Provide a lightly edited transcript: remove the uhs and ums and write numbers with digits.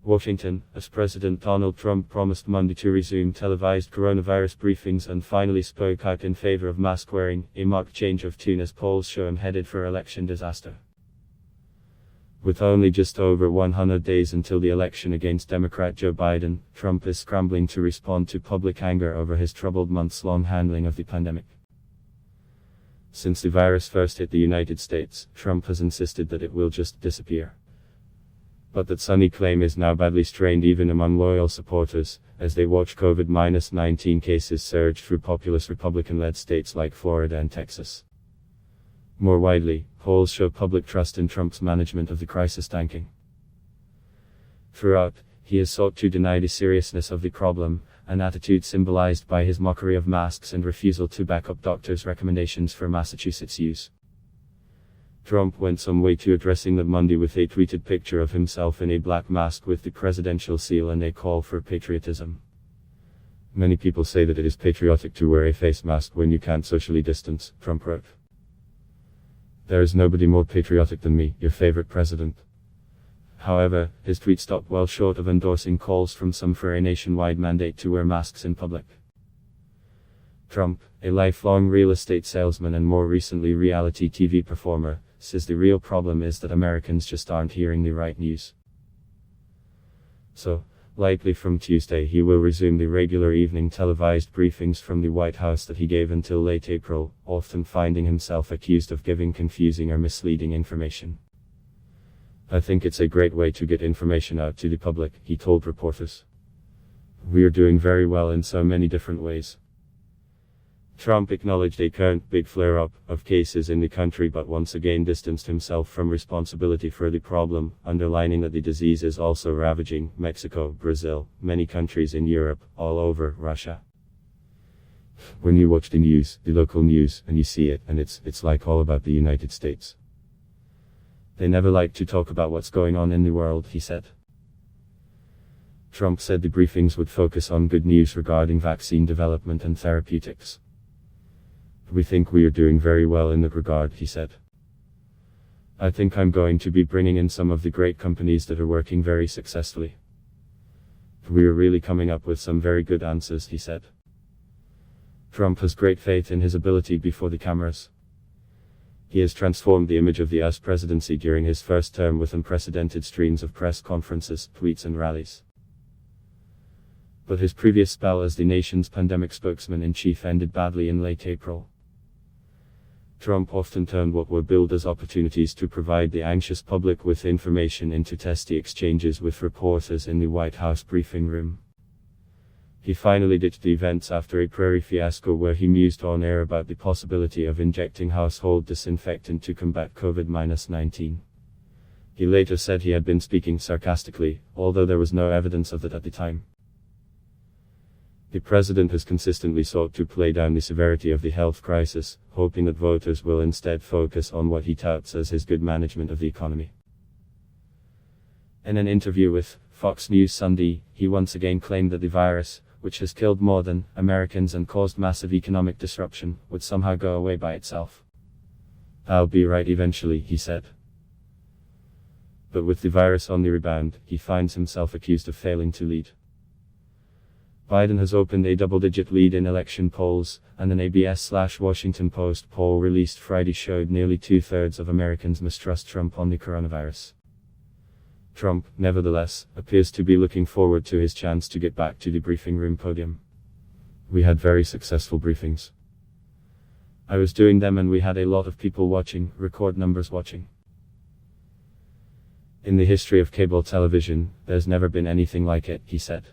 Washington, as President Donald Trump promised Monday to resume televised coronavirus briefings and finally spoke out in favor of mask wearing, a marked change of tune as polls show him headed for election disaster. With only just over 100 days until the election against Democrat Joe Biden, Trump is scrambling to respond to public anger over his troubled months-long handling of the pandemic. Since the virus first hit the United States, Trump has insisted that it will just disappear. But that sunny claim is now badly strained even among loyal supporters, as they watch COVID-19 cases surge through populous Republican-led states like Florida and Texas. More widely, polls show public trust in Trump's management of the crisis tanking. Throughout, he has sought to deny the seriousness of the problem, an attitude symbolized by his mockery of masks and refusal to back up doctors' recommendations for Massachusetts use. Trump went some way to addressing that Monday with a tweeted picture of himself in a black mask with the presidential seal and a call for patriotism. Many people say that it is patriotic to wear a face mask when you can't socially distance, Trump wrote. There is nobody more patriotic than me, your favorite president. However, his tweet stopped well short of endorsing calls from some for a nationwide mandate to wear masks in public. Trump, a lifelong real estate salesman and more recently reality TV performer, says the real problem is that Americans just aren't hearing the right news. So, likely from Tuesday he will resume the regular evening televised briefings from the White House that he gave until late April, often finding himself accused of giving confusing or misleading information. I think it's a great way to get information out to the public, he told reporters. We are doing very well in so many different ways. Trump acknowledged a current big flare-up of cases in the country but once again distanced himself from responsibility for the problem, underlining that the disease is also ravaging Mexico, Brazil, many countries in Europe, all over Russia. When you watch the news, the local news, and you see it, and it's like all about the United States. They never like to talk about what's going on in the world, he said. Trump said the briefings would focus on good news regarding vaccine development and therapeutics. We think we are doing very well in that regard, he said. I think I'm going to be bringing in some of the great companies that are working very successfully. We are really coming up with some very good answers, he said. Trump has great faith in his ability before the cameras. He has transformed the image of the US presidency during his first term with unprecedented streams of press conferences, tweets and rallies. But his previous spell as the nation's pandemic spokesman-in-chief ended badly in late April. Trump often turned what were billed as opportunities to provide the anxious public with information into testy exchanges with reporters in the White House briefing room. He finally ditched the events after a prairie fiasco where he mused on air about the possibility of injecting household disinfectant to combat COVID-19. He later said he had been speaking sarcastically, although there was no evidence of that at the time. The president has consistently sought to play down the severity of the health crisis, hoping that voters will instead focus on what he touts as his good management of the economy. In an interview with Fox News Sunday, he once again claimed that the virus, which has killed more than Americans and caused massive economic disruption, would somehow go away by itself. I'll be right eventually, he said. But with the virus on the rebound, he finds himself accused of failing to lead. Biden has opened a double-digit lead in election polls, and an ABS/Washington Post poll released Friday showed nearly two-thirds of Americans mistrust Trump on the coronavirus. Trump, nevertheless, appears to be looking forward to his chance to get back to the briefing room podium. We had very successful briefings. I was doing them and we had a lot of people watching, record numbers watching. In the history of cable television, there's never been anything like it, he said.